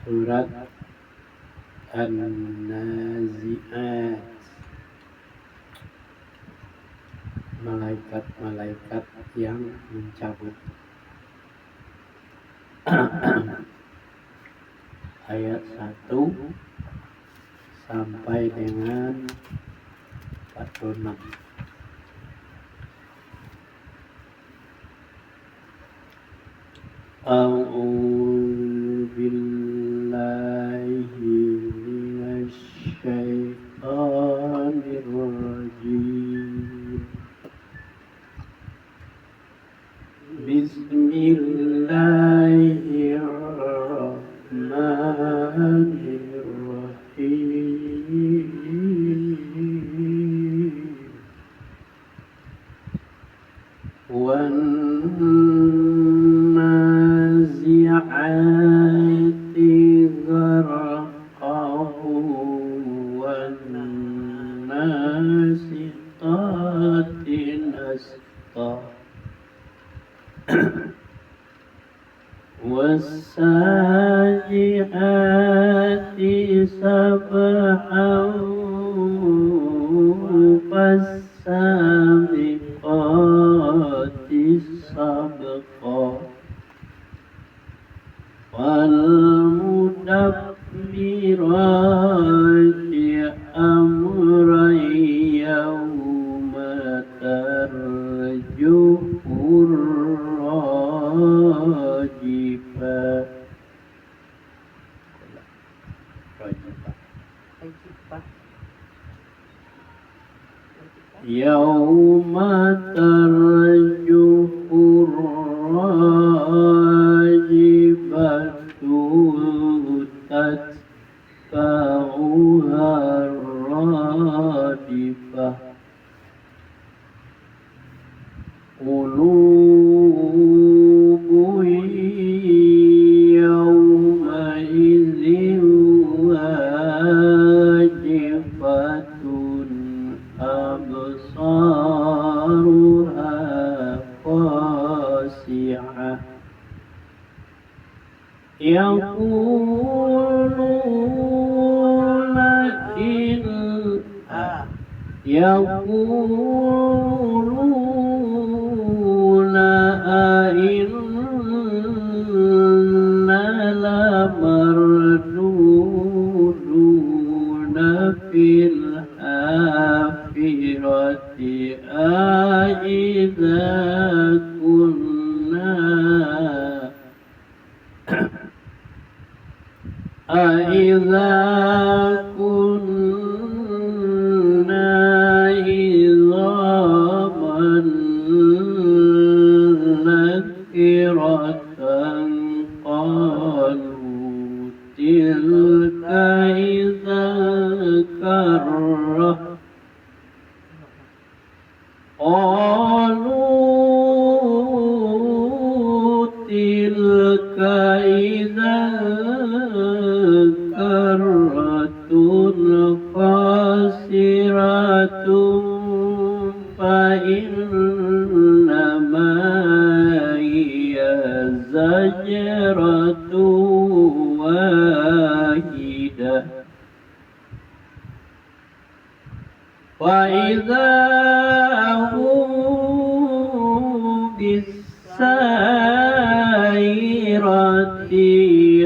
Surat An-Nazi'at. Malaikat-malaikat yang mencabut. Ayat 1 sampai dengan 46. A'udzu billahi minasy syaithanir rajim. Bismillahirrahmanirrahim. وَالنَّازِعَاتِ غَرْقًا وَالنَّاشِطَاتِ نَشْطًا وَالسَّابِحَاتِ سَبْحًا فَالسَّابِقَاتِ سَبْقًا وَالْمُدَبِّرَاتِ أَمْرًا يَوْمَ تَرْجُفُ الرَّاجِفَةُ. Yauma tarjufu rajifatu tatba'uha radifah. Qulubu yawma idzin wajifatun absaruha khashi'ah yaquluna a'inna lamarduduna fil akhirati a'idza kunna idzaman nakiratan qalu tilka idzan karrah tilka idzan karratun khasiratun fa innama hiya zajratun wahidah wa idza hum bis-sairati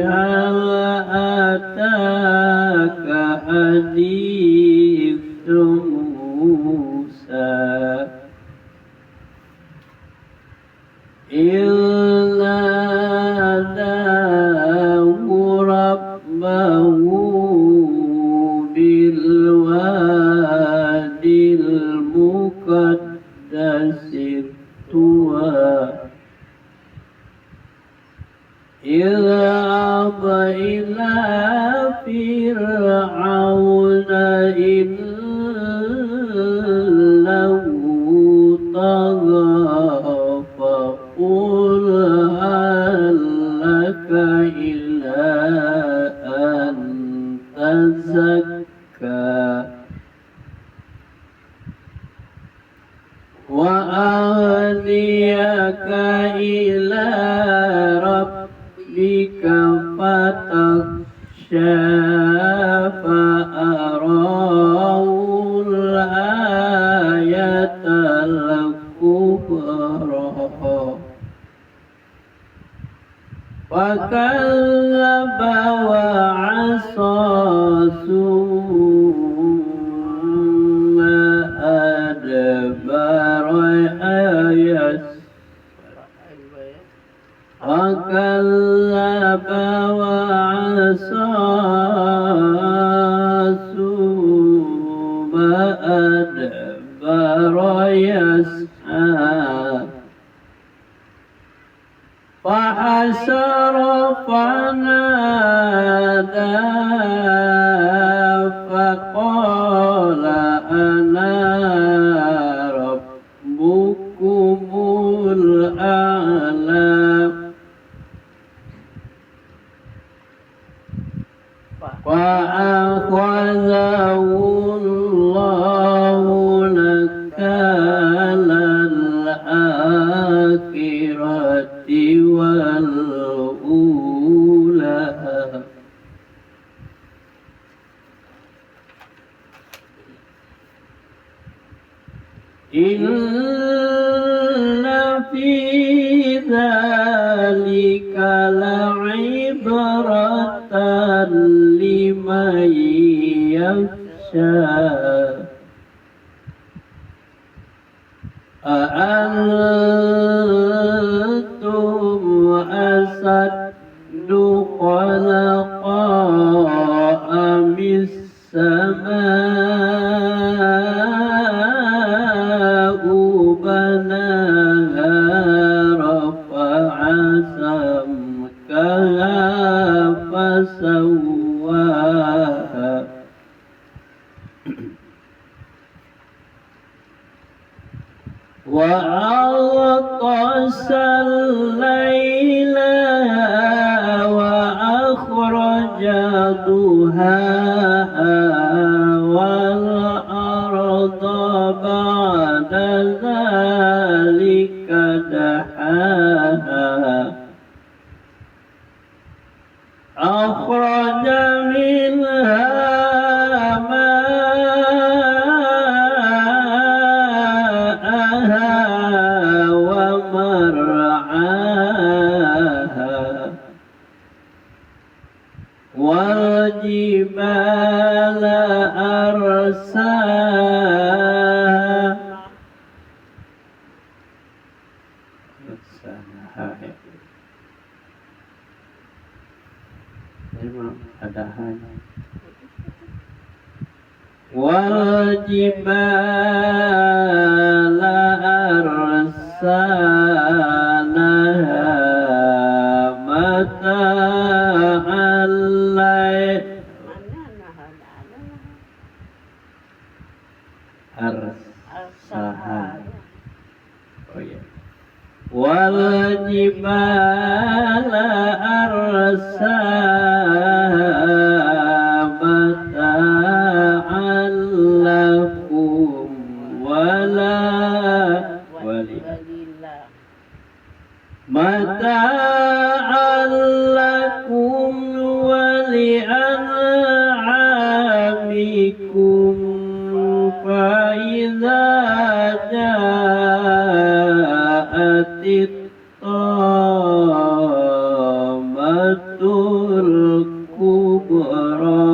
hal ataka haditsu Musa illa nadahu rabbahu bil wadil muqaddasir tuwa idhab ila fir'auna innahu tagha faqul hal laka ila an tazakka wa ahdiyaka ila rabbika fatak فأراه الآية الكبرى وكذب وعصى ثم أدبر وكذب وعصى ثم أدبر يسعى فحشر فنادى فقال أنا ربكم الأعلى فأخذه الله نكال الآخرة والأولى إن في ذلك لعبرة لمن يخشى أأنتم أشد خلقا أم السماء بناها رفع سمكها فسواها وأغطش الليل وأخرج ضحاها والأرض بعد ذلك دحاها أخرج منها والجبال أرساها والجبال أرساها متاعا أرساها والجبال أرساها متاعا لكم متاعا لكم ولأنعامكم فإذا جاءت الطامة الكبرى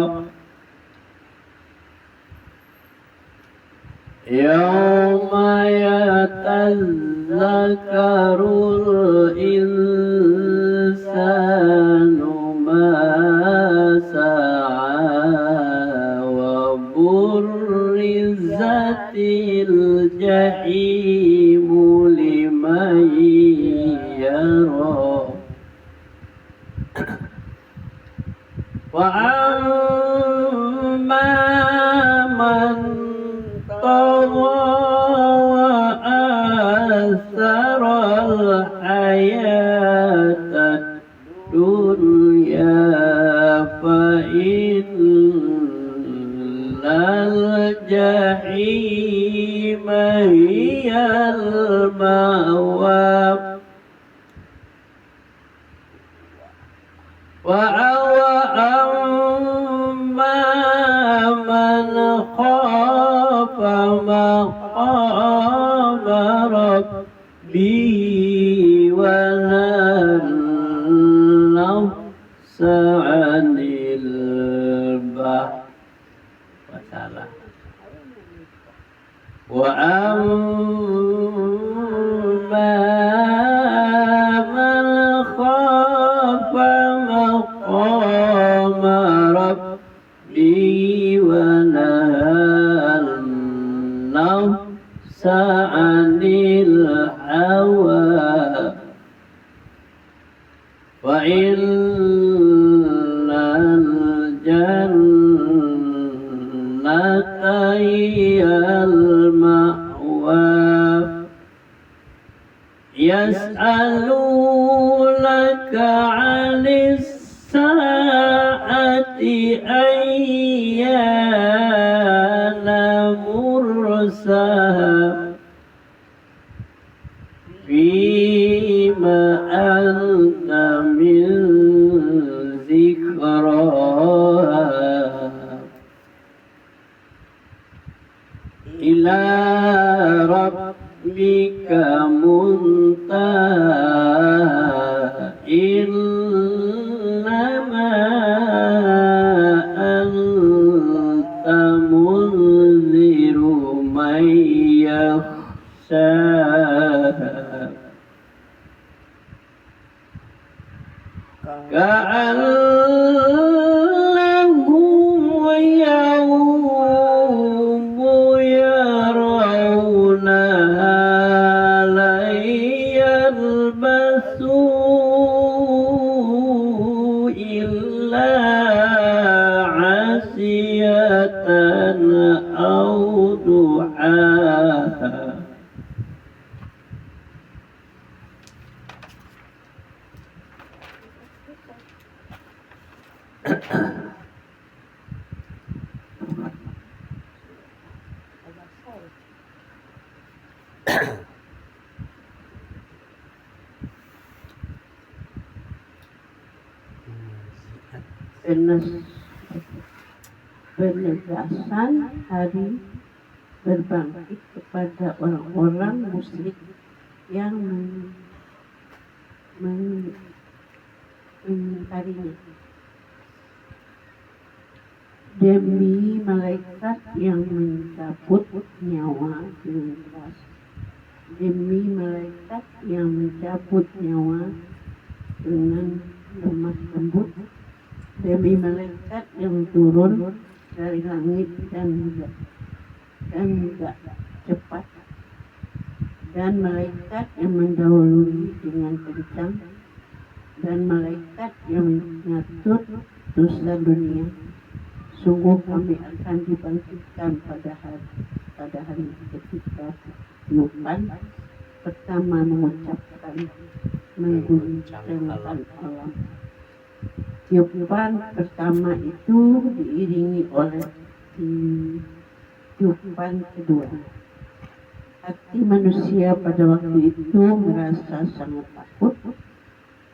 يوم يتذكر الإنسان ما سعى وبرزت الجحيم لمن يرى وأما من طغى وآثر الحياة الدنيا فإن الجحيم هي المأوى وأما عن البحر وسلام وأما من خاف مقام ربي ونهى النفس عن الهوى فإن الجنة هي المأوى يسألونك عن الساعة أيان مرساها فيما أنت من ذكراها إلى ربك منتهاها إنما أنت منذر من يخشاها كأنهم يوم يرونها لن يلبثوا إلا عشية أو ضحاها penegasan hari berbangkit kepada orang-orang musyrik yang mengingkarinya. Demi malaikat yang mencabut nyawa dengan keras, demi malaikat yang mencabut nyawa dengan lemah lembut, demi malaikat yang turun dari langit dan enggak cepat, dan malaikat yang mendahului dengan kencang, dan malaikat yang mengatur dosa dunia. Sungguh kami akan dibangkitkan pada hari ketika tiupan pertama mengucapkan mengguncangkan alam. Tiupan pertama itu diiringi oleh tiupan kedua. Hati manusia pada waktu itu merasa sangat takut,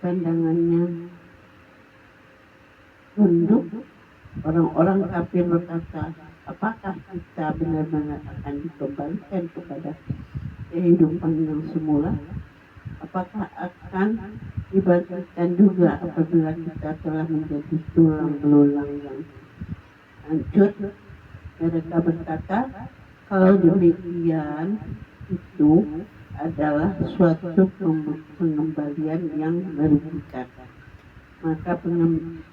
pandangannya tunduk. Orang-orang kafir berkata, apakah kita benar-benar akan dikembalikan kepada kehidupan yang semula? Apakah akan dibangkitkan juga apabila kita telah menjadi tulang belulang yang hancur? Mereka berkata, kalau demikian itu adalah suatu pengembalian yang merugikan. Maka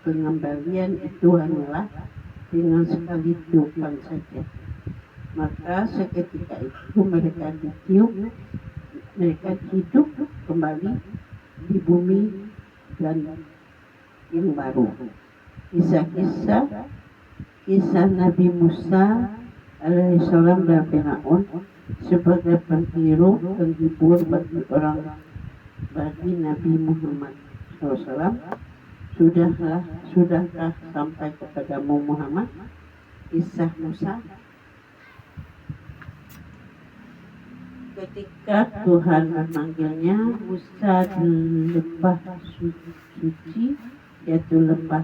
pengembalian itu hanyalah dengan sekali tiupan saja. Maka seketika itu mereka ditiup, mereka hidup kembali di bumi dan yang baru. Kisah Nabi Musa alaihissalam dan Fir'aun sebagai penghibur bagi Nabi Muhammad SAW. Sudahkah sampai kepadamu Muhammad kisah Musa ketika Tuhan memanggilnya Musa di lembah suci, yaitu lembah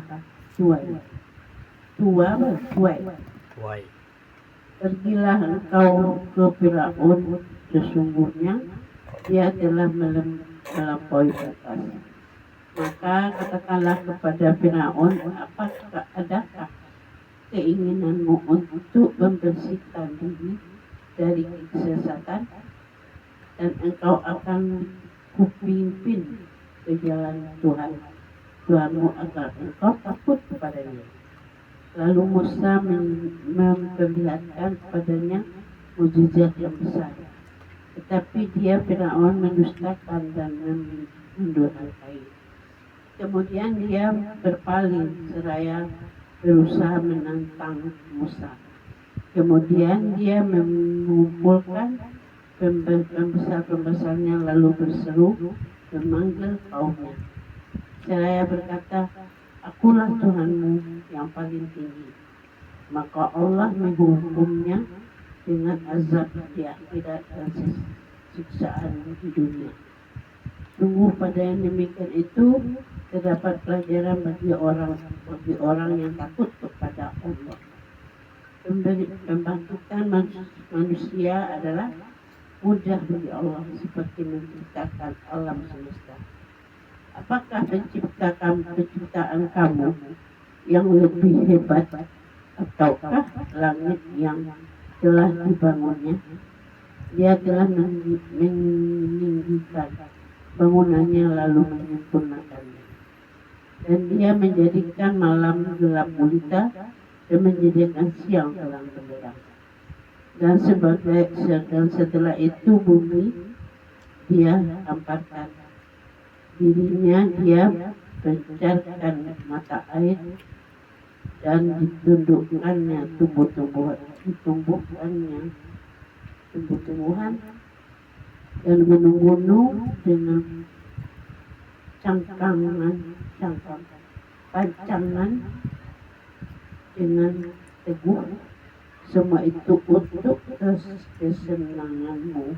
Tuai. Pergilah engkau ke Firaun, sesungguhnya dia telah melampaui batas. Maka katakanlah kepada Firaun, apakah adakah keinginanmu untuk membersihkan diri dari kesesatan, dan engkau akan kupimpin ke jalan Tuhanmu agar engkau takut kepadanya. Lalu Musa memperlihatkan kepadanya mukjizat yang besar. Tetapi dia Firaun mendustakan dan mendurhakai. Kemudian dia berpaling seraya berusaha menantang Musa. Kemudian dia mengumpulkan pembesar-pembesarnya lalu berseru memanggil kaumnya. Seraya berkata, akulah Tuhanmu yang paling tinggi. Maka Allah menghukumnya dengan azab di akhirat dan siksaan di dunia. Sungguh pada yang demikian itu terdapat pelajaran bagi orang yang takut kepada Allah. Pembangkitan manusia adalah mudah bagi Allah seperti menciptakan alam semesta. Apakah penciptaan kamu yang lebih hebat, ataukah langit yang telah dibangunnya? Dia telah meninggikan bangunannya lalu menyempurnakannya. Dan dia menjadikan malam gelap gulita dan menjadikan siang terang benderang. Dan setelah itu bumi dia hamparkan. Dirinya dia pencarkan mata air dan ditundukkannya tumbuh-tumbuhan dan gunung-gunung dengan pancangan dengan teguh. Semua itu untuk kesenanganmu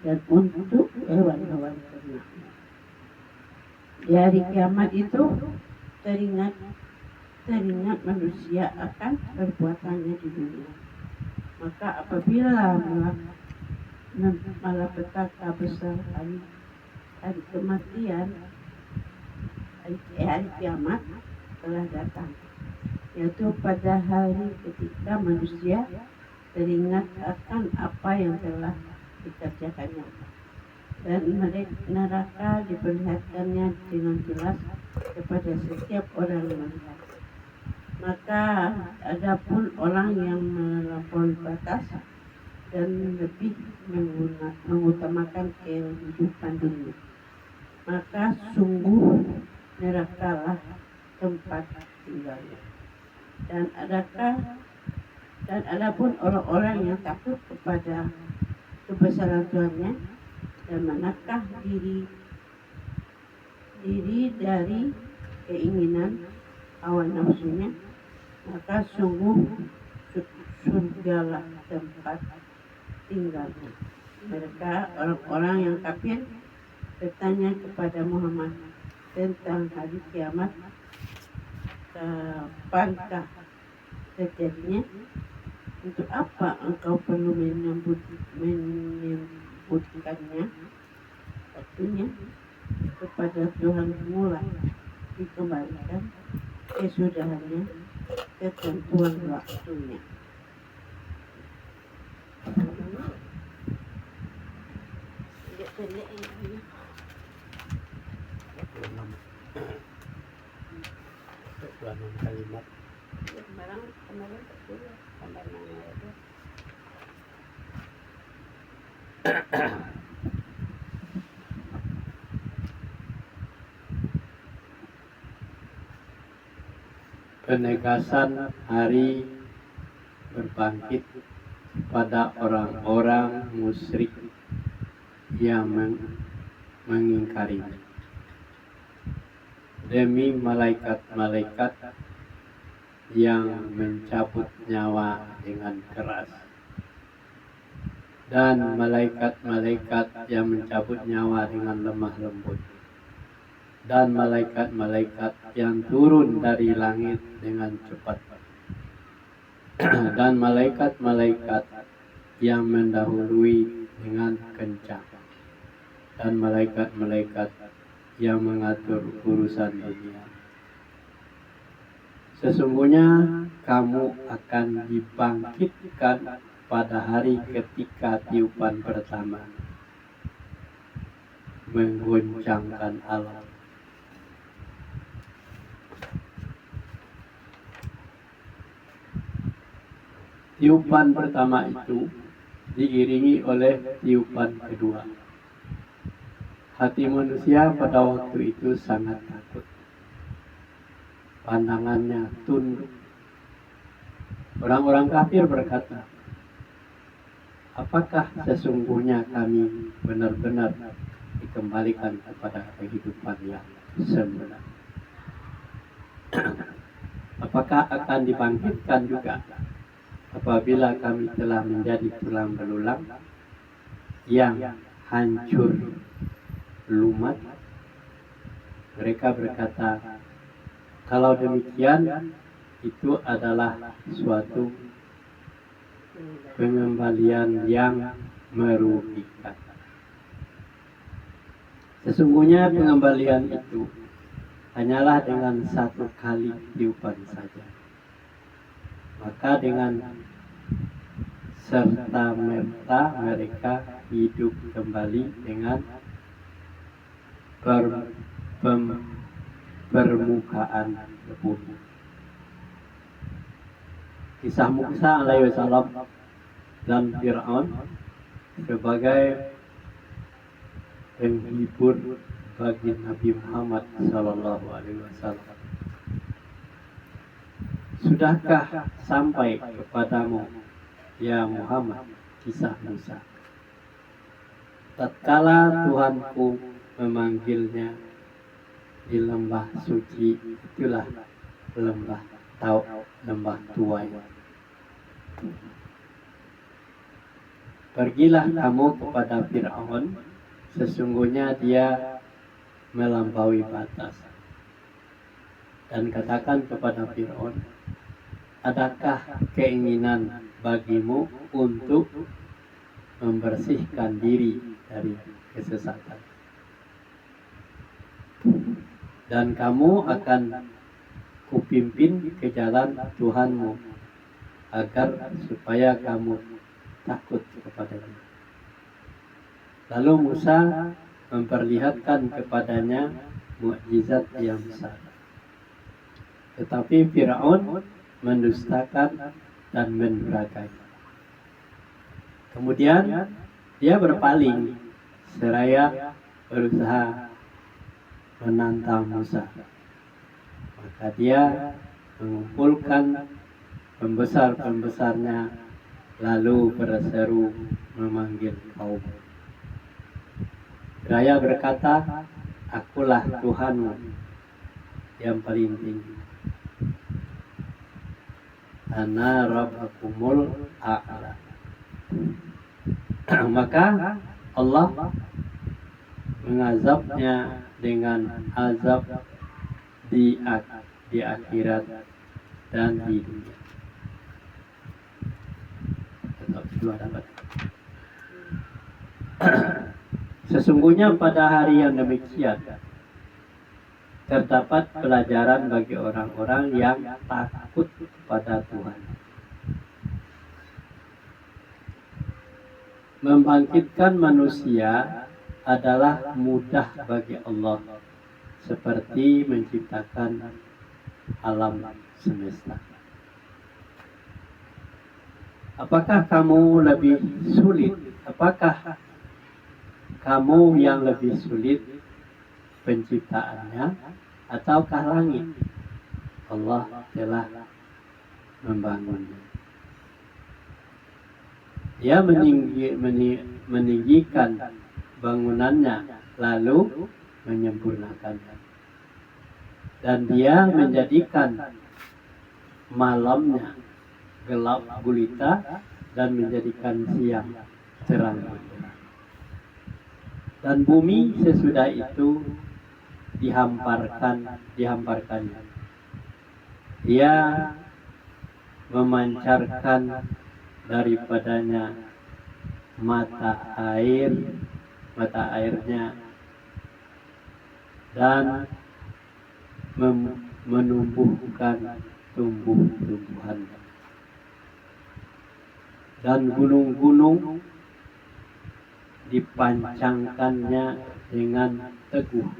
dan untuk hewan-hewan ternak. Di hari kiamat itu teringat manusia akan perbuatannya di dunia. Maka apabila malapetaka besar hari kematian, hari kiamat telah datang, yaitu pada hari ketika manusia teringat akan apa yang telah dikerjakannya, dan neraka diperlihatkannya dengan jelas kepada setiap orang yang melihat. Maka adapun orang yang melampaui batas dan lebih mengutamakan kehidupan dunia, maka sungguh nerakalah tempat tinggalnya. Dan adapun orang-orang yang takut kepada kebesaran Tuhannya dan menakah diri dari keinginan hawa nafsunya, maka sungguh surgalah tempat tinggalnya. Mereka orang-orang yang kafir bertanya kepada Muhammad tentang hari kiamat, kapankah terjadinya? Untuk apa engkau perlu menyebutkannya? Artinya kepada Tuhan semula dikembalikan kesudahannya ketentuan waktunya. Kalimat Barang kemarin tertulis sampai mana itu. penegasan hari berbangkit pada orang-orang musyrik yang mengingkarinya. Demi malaikat-malaikat yang mencabut nyawa dengan keras, dan malaikat-malaikat yang mencabut nyawa dengan lemah lembut, dan malaikat-malaikat yang turun dari langit dengan cepat, dan malaikat-malaikat yang mendahului dengan kencang, dan malaikat-malaikat yang mengatur urusan dunia. Sesungguhnya kamu akan dibangkitkan pada hari ketika tiupan pertama menggoncangkan alam. Tiupan pertama itu diiringi oleh tiupan kedua. Hati manusia pada waktu itu sangat takut. Pandangannya tunduk. Orang-orang kafir berkata, apakah sesungguhnya kami benar-benar dikembalikan kepada kehidupan yang semula? Apakah akan dibangkitkan juga apabila kami telah menjadi tulang belulang yang hancur lumat? Mereka berkata, kalau demikian itu adalah suatu pengembalian yang merugikan. Sesungguhnya pengembalian itu hanyalah dengan satu kali tiupan saja. Maka dengan serta-merta mereka hidup kembali dengan permukaan bumi. Kisah Musa alaihi wasallam dan Fir'aun sebagai penghibur bagi Nabi Muhammad sallallahu alaihi wasallam. Sudahkah sampai kepadamu ya Muhammad kisah Musa? Tatkala Tuhanku memanggilnya di lembah suci, itulah lembah Tuwai. Pergilah kamu kepada Fir'aun, sesungguhnya dia melampaui batas. Dan katakan kepada Fir'aun, adakah keinginan bagimu untuk membersihkan diri dari kesesatan? Dan kamu akan kupimpin ke jalan Tuhanmu agar supaya kamu takut kepadanya. Lalu Musa memperlihatkan kepadanya mukjizat yang besar. Tetapi Fir'aun mendustakan dan mendurhakai. Kemudian dia berpaling seraya berusaha menantang Musa. Maka dia mengumpulkan pembesar-pembesarnya lalu berseru memanggil kaum. Seraya berkata, akulah Tuhanmu yang paling tinggi. Ana rabbakumul a'la. Maka Allah mengazabnya dengan azab di akhirat dan di dunia. Sesungguhnya pada hari yang demikian terdapat pelajaran bagi orang-orang yang takut kepada Tuhan. Membangkitkan manusia adalah mudah bagi Allah, seperti menciptakan alam semesta. Apakah kamu lebih sulit? Apakah kamu yang lebih sulit penciptaannya ataukah langit? Allah telah membangunnya. Dia meninggikan bangunannya lalu menyempurnakannya. Dan dia menjadikan malamnya gelap gulita dan menjadikan siang terang benderang. Dan bumi sesudah itu dihamparkannya. Dia memancarkan daripadanya mata airnya, dan menumbuhkan tumbuh-tumbuhan, dan gunung-gunung dipancangkannya dengan teguh.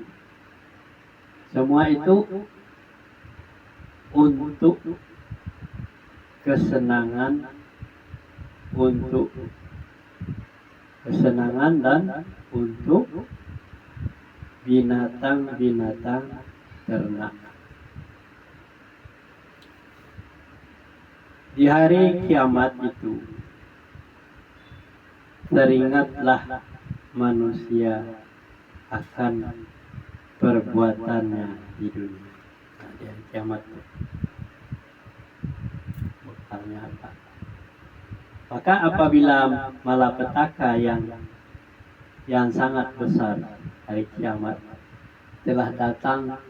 Semua itu untuk kesenangan dan untuk binatang-binatang ternak. Di hari kiamat itu teringatlah manusia akan perbuatannya di dunia. Nah, di hari kiamat itu bekalnya apa? Maka apabila malapetaka yang sangat besar hari kiamat telah datang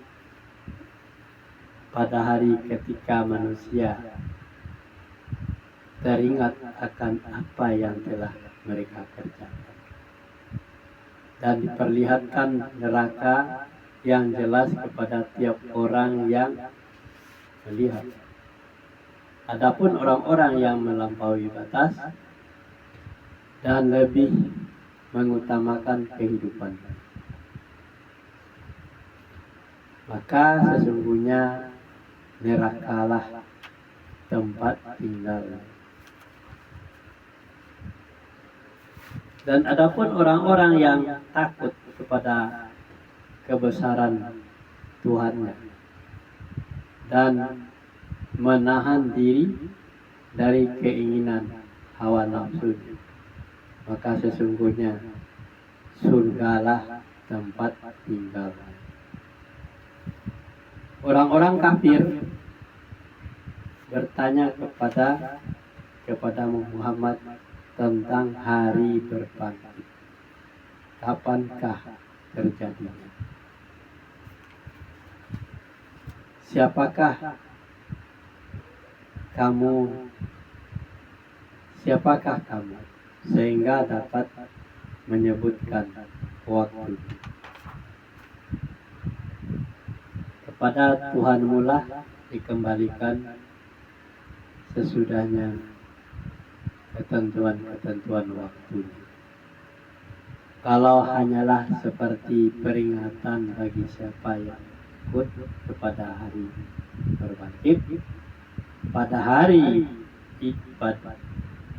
pada hari ketika manusia teringat akan apa yang telah mereka kerjakan dan diperlihatkan neraka yang jelas kepada tiap orang yang melihat. Adapun orang-orang yang melampaui batas dan lebih mengutamakan kehidupan, maka sesungguhnya nerakalah tempat tinggal. Dan adapun orang-orang yang takut kepada kebesaran Tuhannya dan menahan diri dari keinginan hawa nafsu, maka sesungguhnya surgalah tempat tinggal. Orang-orang kafir bertanya kepada Muhammad tentang hari berbangkit. Kapankah terjadinya? Siapakah kamu sehingga dapat menyebutkan waktu? Kepada Tuhanmu lah dikembalikan sesudahnya ketentuan waktu. Kalau hanyalah seperti peringatan bagi siapa yang ikut kepada hari berbangkit,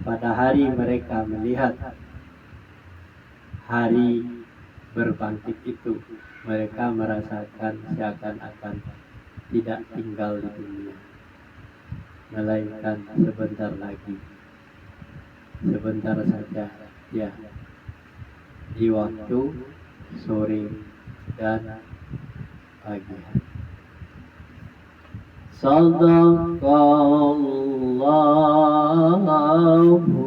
pada hari mereka melihat hari berbangkit itu, mereka merasakan seakan-akan tidak tinggal di dunia, melainkan sebentar saja, ya, di waktu sore dan pagi hari. Sadaqallahu